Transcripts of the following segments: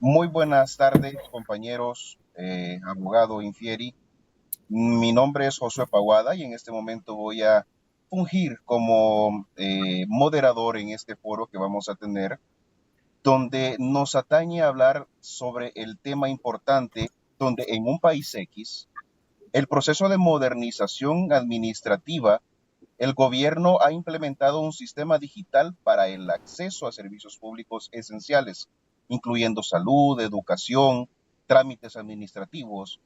Muy buenas tardes, compañeros, abogado Infieri. Mi nombre es Josué Paguada y en este momento voy a fungir como moderador en este foro que vamos a tener, donde nos atañe a hablar sobre el tema importante, donde en un país X, el proceso de modernización administrativa, el gobierno ha implementado un sistema digital para el acceso a servicios públicos esenciales, incluyendo salud, educación, trámites administrativos.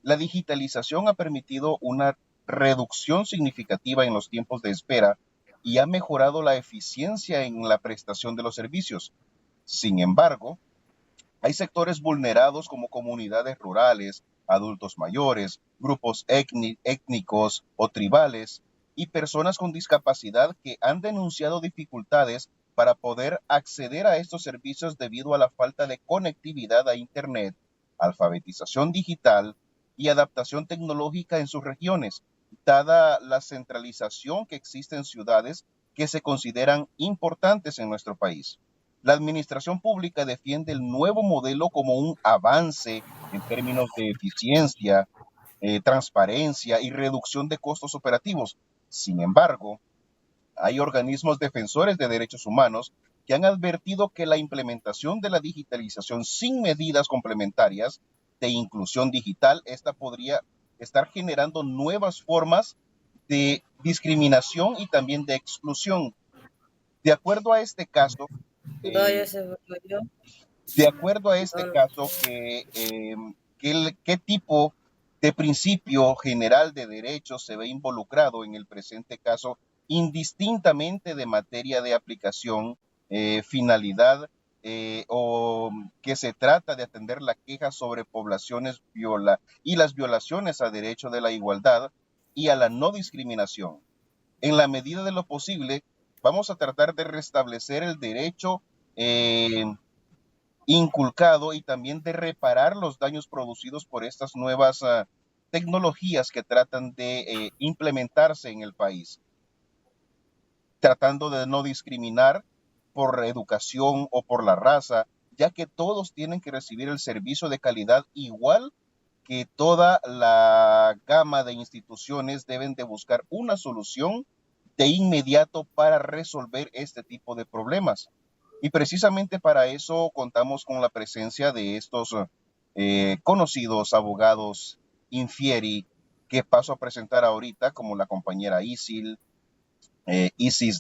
La digitalización ha permitido una reducción significativa en los tiempos de espera y ha mejorado la eficiencia en la prestación de los servicios. Sin embargo, hay sectores vulnerados como comunidades rurales, adultos mayores, grupos étnicos o tribales y personas con discapacidad que han denunciado dificultades para poder acceder a estos servicios debido a la falta de conectividad a Internet, alfabetización digital y adaptación tecnológica en sus regiones, dada la centralización que existe en ciudades que se consideran importantes en nuestro país. La administración pública defiende el nuevo modelo como un avance en términos de eficiencia, transparencia y reducción de costos operativos. Sin embargo, hay organismos defensores de derechos humanos que han advertido que la implementación de la digitalización sin medidas complementarias de inclusión digital, esta podría estar generando nuevas formas de discriminación y también de exclusión. De acuerdo a este caso, Doy eh, ese yo. de acuerdo a este No, no. caso, ¿qué tipo de principio general de derechos se ve involucrado en el presente caso, indistintamente de materia de aplicación, finalidad, o que se trata de atender la queja sobre poblaciones y las violaciones a derecho de la igualdad y a la no discriminación? En la medida de lo posible, vamos a tratar de restablecer el derecho eh, inculcado y también de reparar los daños producidos por estas nuevas tecnologías que tratan de implementarse en el país, tratando de no discriminar por educación o por la raza, ya que todos tienen que recibir el servicio de calidad igual, que toda la gama de instituciones deben de buscar una solución de inmediato para resolver este tipo de problemas. Y precisamente para eso contamos con la presencia de estos conocidos abogados Infieri, que paso a presentar ahorita, como la compañera Isis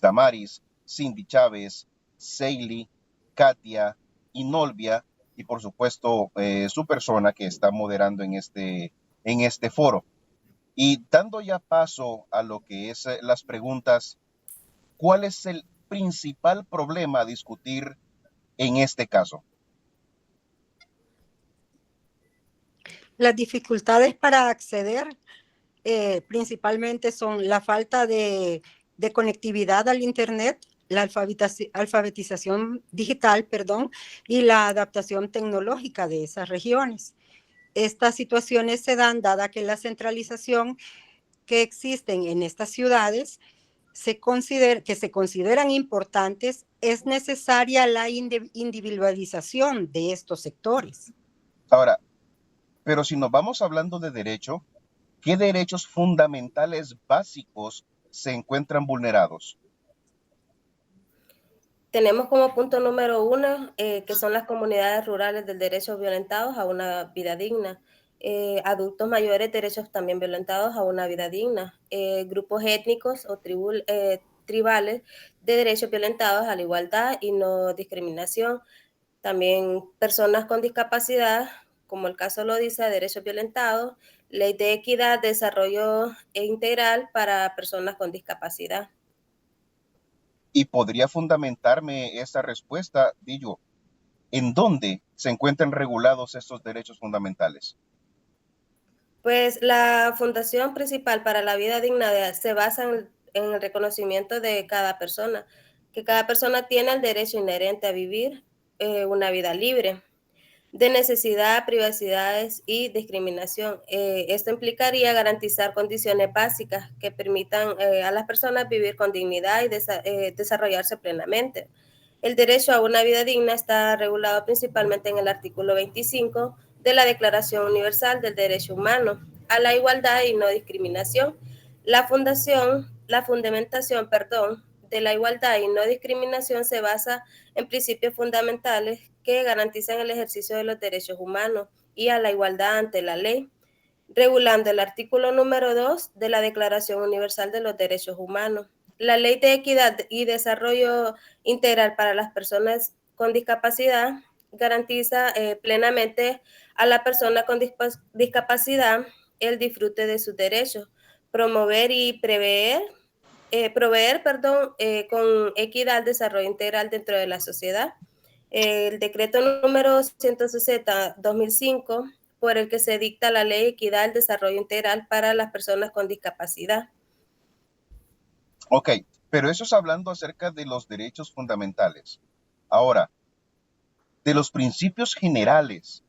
Damaris, Cindy Chávez, Seili, Katia, Inolvia y por supuesto su persona que está moderando en este foro. Y dando ya paso a lo que es las preguntas, ¿cuál es el principal problema a discutir en este caso? Las dificultades para acceder principalmente son la falta de conectividad al Internet, la alfabetización digital, perdón, y la adaptación tecnológica de esas regiones. Estas situaciones se dan dada que la centralización que existen en estas ciudades que se consideran importantes, es necesaria la individualización de estos sectores. Ahora, pero si nos vamos hablando de derecho, ¿qué derechos fundamentales básicos se encuentran vulnerados? Tenemos como punto número uno que son las comunidades rurales del derecho violentados a una vida digna. Adultos mayores, derechos también violentados a una vida digna. Grupos étnicos o tribales de derechos violentados a la igualdad y no discriminación. También personas con discapacidad, como el caso lo dice, derechos violentados. Ley de equidad, desarrollo integral para personas con discapacidad. Y podría fundamentarme esa respuesta, digo, ¿en dónde se encuentran regulados estos derechos fundamentales? Pues la fundación principal para la vida digna se basa en el reconocimiento de cada persona, que cada persona tiene el derecho inherente a vivir una vida libre de necesidad, privacidades y discriminación. Esto implicaría garantizar condiciones básicas que permitan a las personas vivir con dignidad y desarrollarse plenamente. El derecho a una vida digna está regulado principalmente en el artículo 25 de la Declaración Universal del Derecho Humano a la igualdad y no discriminación. La fundamentación, de la igualdad y no discriminación se basa en principios fundamentales que garantizan el ejercicio de los derechos humanos y a la igualdad ante la ley, regulando el artículo número 2 de la Declaración Universal de los Derechos Humanos. La Ley de Equidad y Desarrollo Integral para las Personas con Discapacidad garantiza plenamente a la persona con discapacidad el disfrute de sus derechos, promover y proveer con equidad, desarrollo integral dentro de la sociedad. El decreto número 160-2005, por el que se dicta la Ley de Equidad y Desarrollo Integral para las Personas con Discapacidad. Ok, pero eso es hablando acerca de los derechos fundamentales. Ahora, de los principios generales,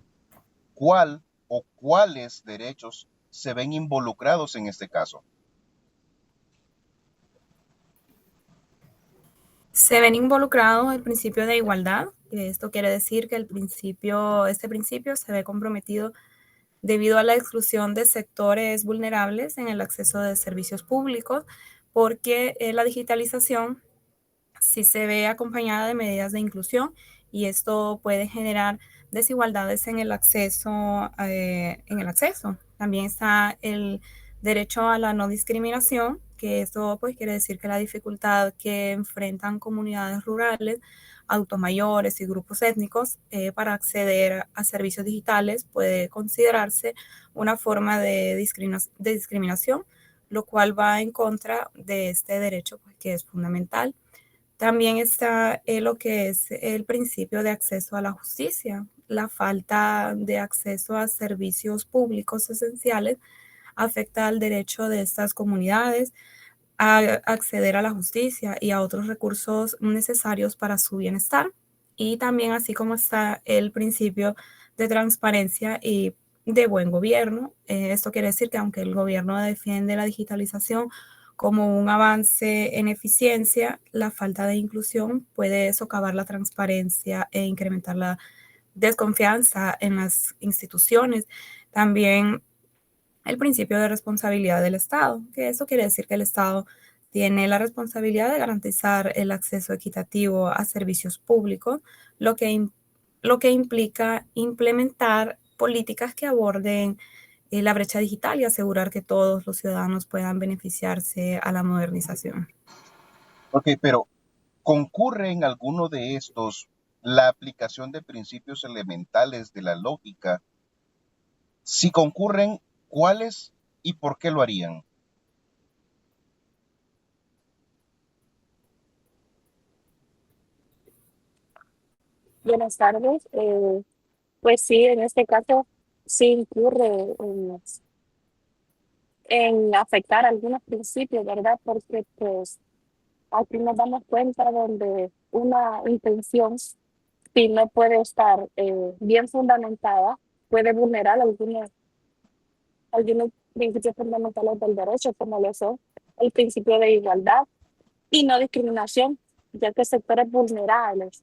¿cuál o cuáles derechos se ven involucrados en este caso? Se ven involucrados el principio de igualdad. Esto quiere decir que este principio se ve comprometido debido a la exclusión de sectores vulnerables en el acceso de servicios públicos, porque la digitalización sí se ve acompañada de medidas de inclusión y esto puede generar desigualdades en el acceso. También está el derecho a la no discriminación, que esto pues quiere decir que la dificultad que enfrentan comunidades rurales, adultos mayores y grupos étnicos para acceder a servicios digitales puede considerarse una forma de discriminación, lo cual va en contra de este derecho pues, que es fundamental. También está lo que es el principio de acceso a la justicia. La falta de acceso a servicios públicos esenciales afecta al derecho de estas comunidades a acceder a la justicia y a otros recursos necesarios para su bienestar. Y también así como está el principio de transparencia y de buen gobierno. Esto quiere decir que aunque el gobierno defiende la digitalización como un avance en eficiencia, la falta de inclusión puede socavar la transparencia e incrementar la desconfianza en las instituciones. También el principio de responsabilidad del Estado, que eso quiere decir que el Estado tiene la responsabilidad de garantizar el acceso equitativo a servicios públicos, lo que implica implementar políticas que aborden la brecha digital y asegurar que todos los ciudadanos puedan beneficiarse a la modernización. Ok, pero ¿concurre en alguno de estos la aplicación de principios elementales de la lógica? Si concurren, ¿cuáles y por qué lo harían? Buenas tardes. Pues sí, en este caso sí incurre en afectar algunos principios, ¿verdad? Porque pues aquí nos damos cuenta donde una intención, si no puede estar bien fundamentada, puede vulnerar algunos principios fundamentales del derecho, como lo son el principio de igualdad y no discriminación, ya que sectores vulnerables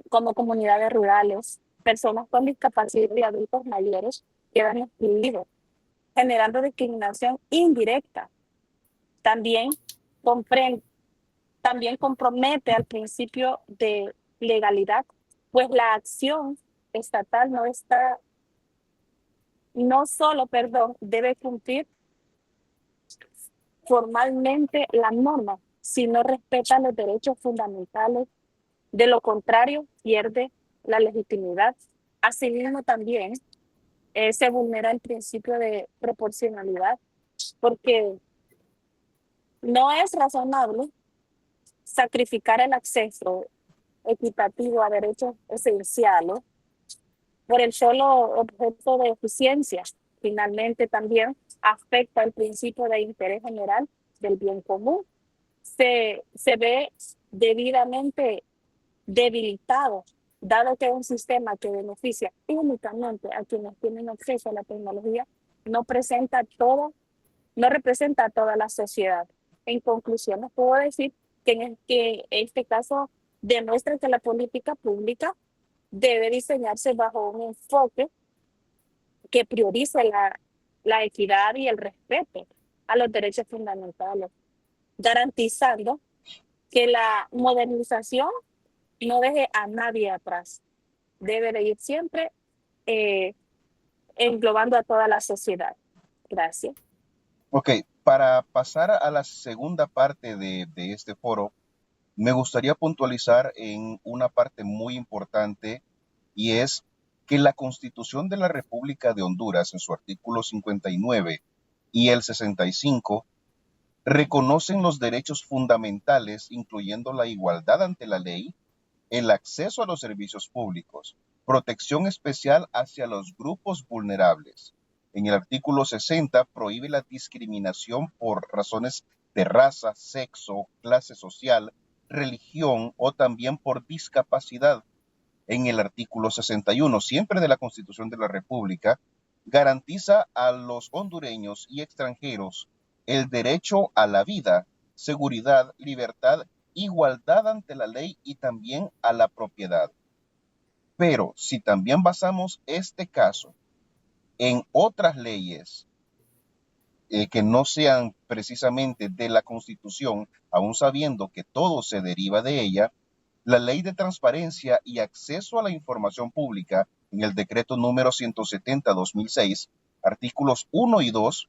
como comunidades rurales, personas con discapacidad y adultos mayores quedan excluidos, generando discriminación indirecta. También, también compromete al principio de legalidad, pues la acción estatal no solo, debe cumplir formalmente la norma, sino respeta los derechos fundamentales. De lo contrario, pierde la legitimidad. Asimismo, también se vulnera el principio de proporcionalidad, porque no es razonable sacrificar el acceso equitativo a derechos esenciales por el solo objeto de eficiencia. Finalmente, también afecta el principio de interés general del bien común. Se ve debidamente debilitado, dado que un sistema que beneficia únicamente a quienes tienen acceso a la tecnología no representa a toda la sociedad. En conclusión, les puedo decir que en este caso demuestra que la política pública debe diseñarse bajo un enfoque que priorice la equidad y el respeto a los derechos fundamentales, garantizando que la modernización no deje a nadie atrás. Debe de ir siempre englobando a toda la sociedad. Gracias. Ok, para pasar a la segunda parte de este foro, me gustaría puntualizar en una parte muy importante y es que la Constitución de la República de Honduras, en su artículo 59 y el 65, reconocen los derechos fundamentales, incluyendo la igualdad ante la ley, el acceso a los servicios públicos, protección especial hacia los grupos vulnerables. En el artículo 60 prohíbe la discriminación por razones de raza, sexo, clase social, religión o también por discapacidad. En el artículo 61, siempre de la Constitución de la República, garantiza a los hondureños y extranjeros el derecho a la vida, seguridad, libertad, igualdad ante la ley y también a la propiedad. Pero si también basamos este caso en otras leyes que no sean precisamente de la Constitución, aún sabiendo que todo se deriva de ella, la Ley de Transparencia y Acceso a la Información Pública, en el decreto número 170/2006, artículos 1 y 2,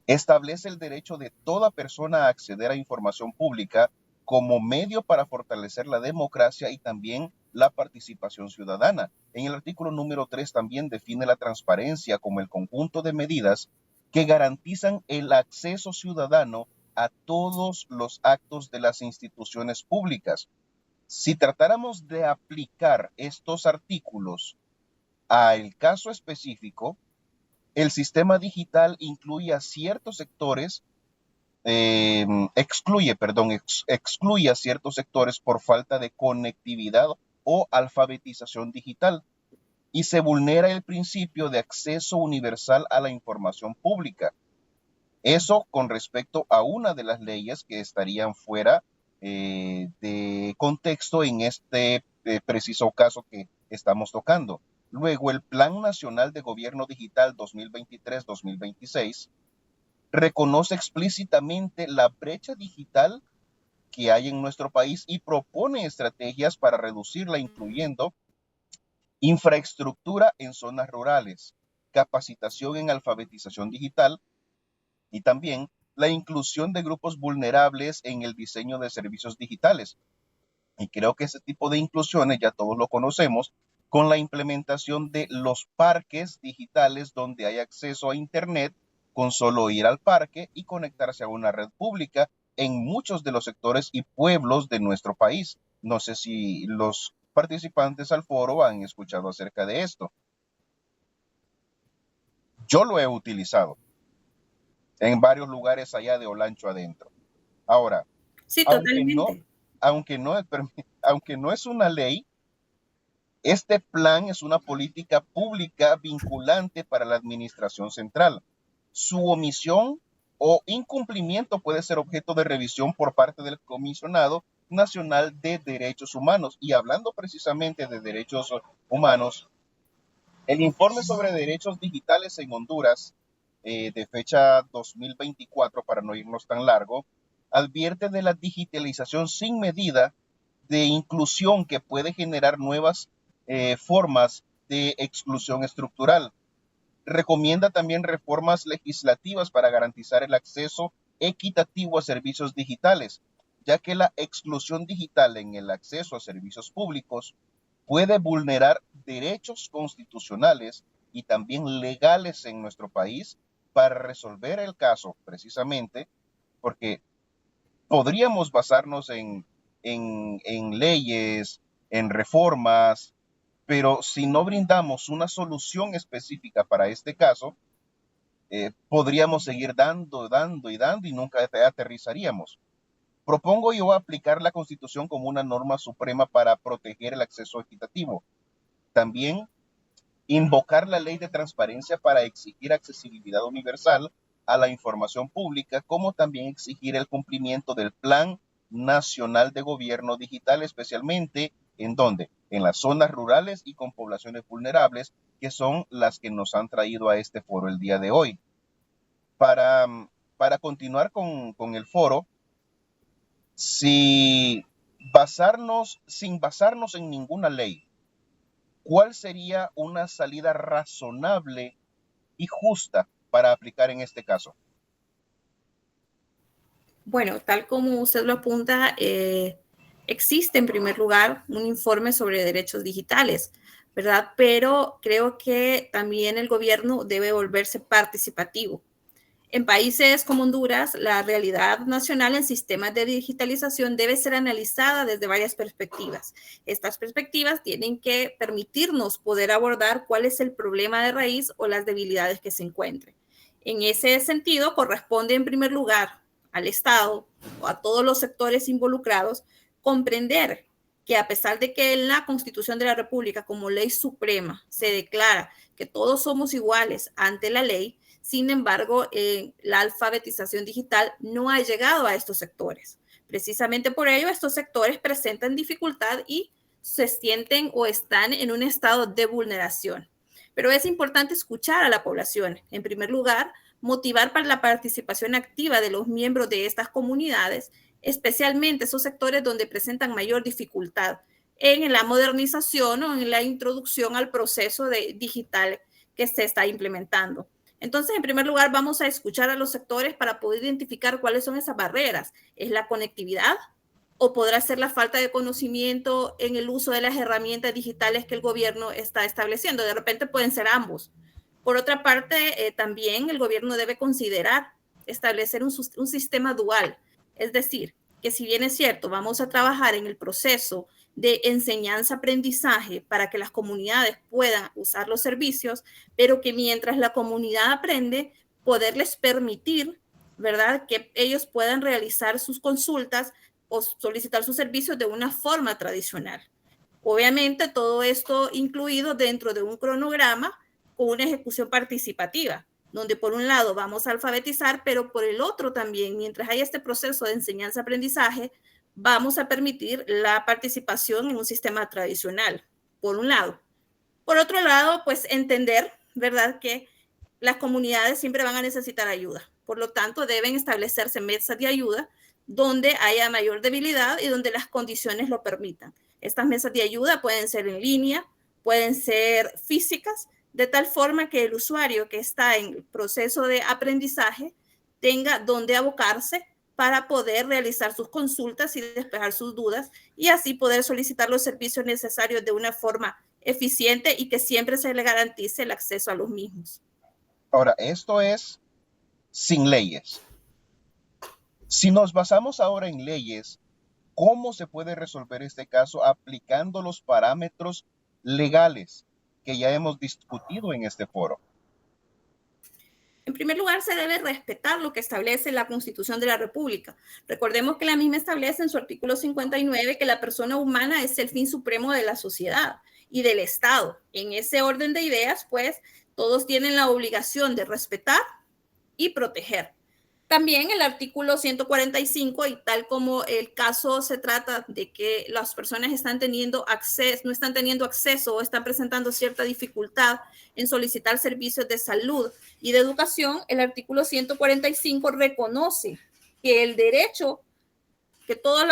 establece el derecho de toda persona a acceder a información pública como medio para fortalecer la democracia y también la participación ciudadana. En el artículo número 3 también define la transparencia como el conjunto de medidas que garantizan el acceso ciudadano a todos los actos de las instituciones públicas. Si tratáramos de aplicar estos artículos al caso específico, el sistema digital incluye a ciertos sectores, excluye a ciertos sectores por falta de conectividad o alfabetización digital y se vulnera el principio de acceso universal a la información pública. Eso con respecto a una de las leyes que estarían fuera de contexto en este preciso caso que estamos tocando. Luego, el Plan Nacional de Gobierno Digital 2023-2026 reconoce explícitamente la brecha digital que hay en nuestro país y propone estrategias para reducirla, incluyendo infraestructura en zonas rurales, capacitación en alfabetización digital y también la inclusión de grupos vulnerables en el diseño de servicios digitales. Y creo que ese tipo de inclusiones ya todos lo conocemos con la implementación de los parques digitales donde hay acceso a Internet con solo ir al parque y conectarse a una red pública en muchos de los sectores y pueblos de nuestro país. No sé si los participantes al foro han escuchado acerca de esto. Yo lo he utilizado en varios lugares allá de Olancho adentro. Ahora, Sí, totalmente. aunque no es una ley, este plan es una política pública vinculante para la administración central. Su omisión o incumplimiento puede ser objeto de revisión por parte del Comisionado Nacional de Derechos Humanos. Y hablando precisamente de derechos humanos, el informe sobre derechos digitales en Honduras, de fecha 2024, para no irnos tan largo, advierte de la digitalización sin medida de inclusión que puede generar nuevas formas de exclusión estructural. Recomienda también reformas legislativas para garantizar el acceso equitativo a servicios digitales, ya que la exclusión digital en el acceso a servicios públicos puede vulnerar derechos constitucionales y también legales en nuestro país. Para resolver el caso, precisamente, porque podríamos basarnos en leyes, en reformas, pero si no brindamos una solución específica para este caso, podríamos seguir dando y nunca aterrizaríamos. Propongo yo aplicar la Constitución como una norma suprema para proteger el acceso equitativo. También invocar la ley de transparencia para exigir accesibilidad universal a la información pública, como también exigir el cumplimiento del Plan Nacional de Gobierno Digital, especialmente en donde, en las zonas rurales y con poblaciones vulnerables, que son las que nos han traído a este foro el día de hoy. Para continuar con el foro, sin basarnos en ninguna ley, ¿cuál sería una salida razonable y justa para aplicar en este caso? Bueno, tal como usted lo apunta, existe en primer lugar un informe sobre derechos digitales, ¿verdad? Pero creo que también el gobierno debe volverse participativo. En países como Honduras, la realidad nacional en sistemas de digitalización debe ser analizada desde varias perspectivas. Estas perspectivas tienen que permitirnos poder abordar cuál es el problema de raíz o las debilidades que se encuentren. En ese sentido, corresponde en primer lugar al Estado o a todos los sectores involucrados comprender que a pesar de que en la Constitución de la República como ley suprema se declara que todos somos iguales ante la ley, sin embargo, la alfabetización digital no ha llegado a estos sectores. Precisamente por ello, estos sectores presentan dificultad y se sienten o están en un estado de vulneración. Pero es importante escuchar a la población. En primer lugar, motivar para la participación activa de los miembros de estas comunidades, especialmente esos sectores donde presentan mayor dificultad en la modernización o en la introducción al proceso digital que se está implementando. Entonces, en primer lugar, vamos a escuchar a los sectores para poder identificar cuáles son esas barreras. ¿Es la conectividad o podrá ser la falta de conocimiento en el uso de las herramientas digitales que el gobierno está estableciendo? De repente pueden ser ambos. Por otra parte, también el gobierno debe considerar establecer un sistema dual. Es decir, que si bien es cierto, vamos a trabajar en el proceso de enseñanza-aprendizaje para que las comunidades puedan usar los servicios, pero que mientras la comunidad aprende, poderles permitir, ¿verdad?, que ellos puedan realizar sus consultas o solicitar sus servicios de una forma tradicional. Obviamente, todo esto incluido dentro de un cronograma con una ejecución participativa, donde por un lado vamos a alfabetizar, pero por el otro también, mientras hay este proceso de enseñanza-aprendizaje, vamos a permitir la participación en un sistema tradicional, por un lado. Por otro lado, pues entender, ¿verdad?, que las comunidades siempre van a necesitar ayuda. Por lo tanto, deben establecerse mesas de ayuda donde haya mayor debilidad y donde las condiciones lo permitan. Estas mesas de ayuda pueden ser en línea, pueden ser físicas, de tal forma que el usuario que está en el proceso de aprendizaje tenga donde abocarse para poder realizar sus consultas y despejar sus dudas y así poder solicitar los servicios necesarios de una forma eficiente y que siempre se le garantice el acceso a los mismos. Ahora, esto es sin leyes. Si nos basamos ahora en leyes, ¿cómo se puede resolver este caso aplicando los parámetros legales que ya hemos discutido en este foro? En primer lugar, se debe respetar lo que establece la Constitución de la República. Recordemos que la misma establece en su artículo 59 que la persona humana es el fin supremo de la sociedad y del Estado. En ese orden de ideas, pues, todos tienen la obligación de respetar y proteger. También el artículo 145, y tal como el caso se trata de que las personas no están teniendo acceso o están presentando cierta dificultad en solicitar servicios de salud y de educación, el artículo 145 reconoce que el derecho que todos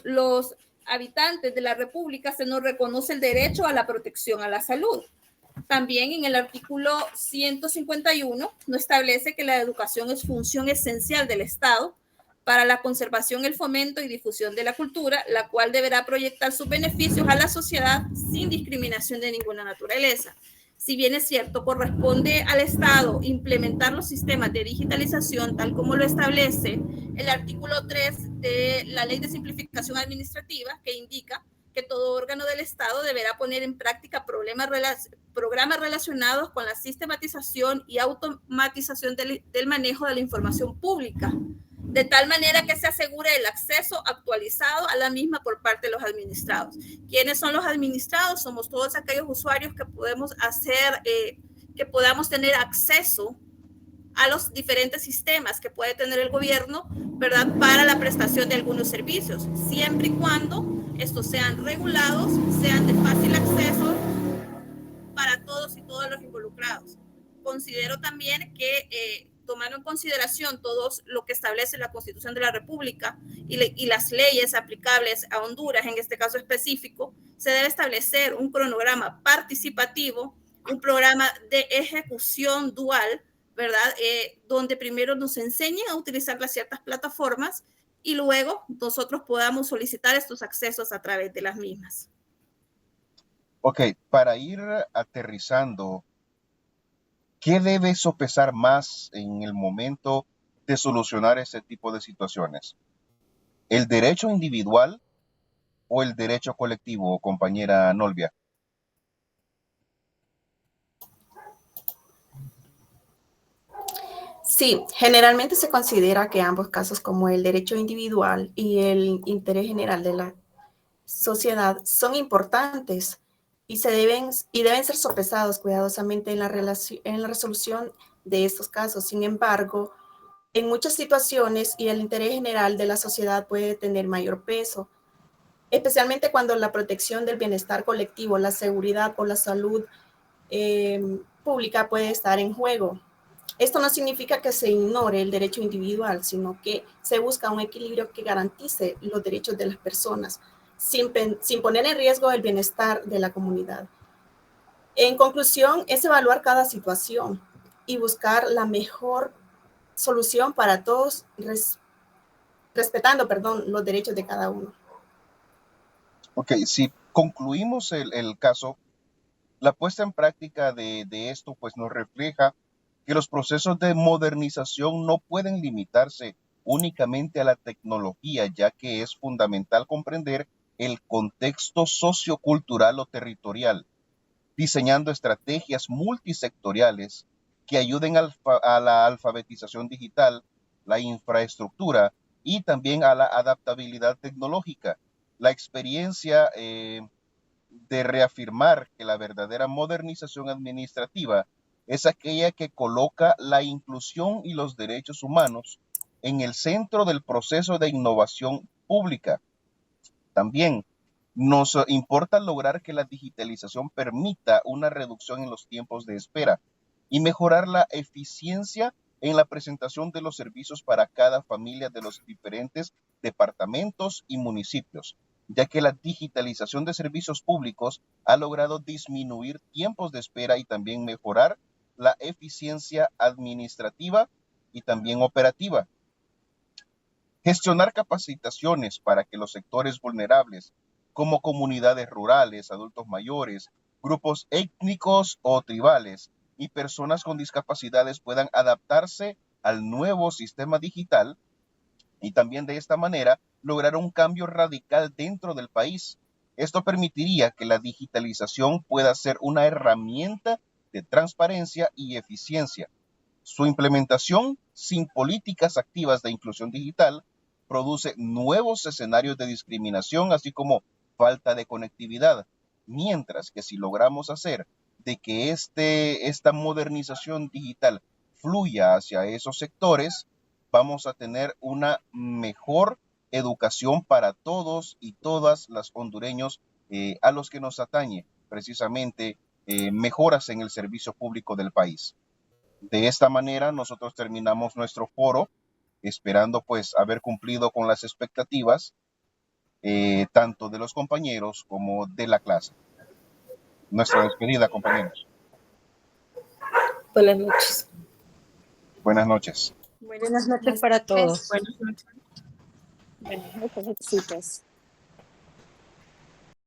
los habitantes de la República se nos reconoce el derecho a la protección a la salud. También en el artículo 151 no establece que la educación es función esencial del Estado para la conservación, el fomento y difusión de la cultura, la cual deberá proyectar sus beneficios a la sociedad sin discriminación de ninguna naturaleza. Si bien es cierto, corresponde al Estado implementar los sistemas de digitalización tal como lo establece el artículo 3 de la Ley de Simplificación Administrativa, que indica que todo órgano del Estado deberá poner en práctica programas relacionados con la sistematización y automatización del manejo de la información pública, de tal manera que se asegure el acceso actualizado a la misma por parte de los administrados. ¿Quiénes son los administrados? Somos todos aquellos usuarios que podemos hacer, que podamos tener acceso a los diferentes sistemas que puede tener el gobierno, ¿verdad?, para la prestación de algunos servicios, siempre y cuando estos sean regulados, sean de fácil acceso para todos y todos los involucrados. Considero también que tomando en consideración todo lo que establece la Constitución de la República y las leyes aplicables a Honduras, en este caso específico, se debe establecer un cronograma participativo, un programa de ejecución dual, ¿verdad? Donde primero nos enseñen a utilizar las ciertas plataformas y luego nosotros podamos solicitar estos accesos a través de las mismas. Ok, para ir aterrizando, ¿qué debe sopesar más en el momento de solucionar este tipo de situaciones? ¿El derecho individual o el derecho colectivo, compañera Nolvia? Sí, generalmente se considera que ambos casos, como el derecho individual y el interés general de la sociedad, son importantes y deben ser sopesados cuidadosamente en la resolución de estos casos. Sin embargo, en muchas situaciones y el interés general de la sociedad puede tener mayor peso, especialmente cuando la protección del bienestar colectivo, la seguridad o la salud pública puede estar en juego. Esto no significa que se ignore el derecho individual, sino que se busca un equilibrio que garantice los derechos de las personas, sin poner en riesgo el bienestar de la comunidad. En conclusión, es evaluar cada situación y buscar la mejor solución para todos, respetando, los derechos de cada uno. Ok, si concluimos el caso, la puesta en práctica de esto pues nos refleja que los procesos de modernización no pueden limitarse únicamente a la tecnología, ya que es fundamental comprender el contexto sociocultural o territorial, diseñando estrategias multisectoriales que ayuden a la alfabetización digital, la infraestructura y también a la adaptabilidad tecnológica. La experiencia de reafirmar que la verdadera modernización administrativa es aquella que coloca la inclusión y los derechos humanos en el centro del proceso de innovación pública. También nos importa lograr que la digitalización permita una reducción en los tiempos de espera y mejorar la eficiencia en la presentación de los servicios para cada familia de los diferentes departamentos y municipios, ya que la digitalización de servicios públicos ha logrado disminuir tiempos de espera y también mejorar la eficiencia administrativa y también operativa. Gestionar capacitaciones para que los sectores vulnerables, como comunidades rurales, adultos mayores, grupos étnicos o tribales y personas con discapacidades puedan adaptarse al nuevo sistema digital y también de esta manera lograr un cambio radical dentro del país. Esto permitiría que la digitalización pueda ser una herramienta de transparencia y eficiencia. Su implementación sin políticas activas de inclusión digital produce nuevos escenarios de discriminación, así como falta de conectividad, mientras que si logramos hacer de que esta modernización digital fluya hacia esos sectores, vamos a tener una mejor educación para todos y todas las hondureños a los que nos atañe precisamente mejoras en el servicio público del país. De esta manera nosotros terminamos nuestro foro, esperando pues haber cumplido con las expectativas tanto de los compañeros como de la clase. Nuestra despedida, compañeros. Buenas noches. Buenas noches. Buenas noches para todos. Buenas noches. Bueno, muchos éxitos.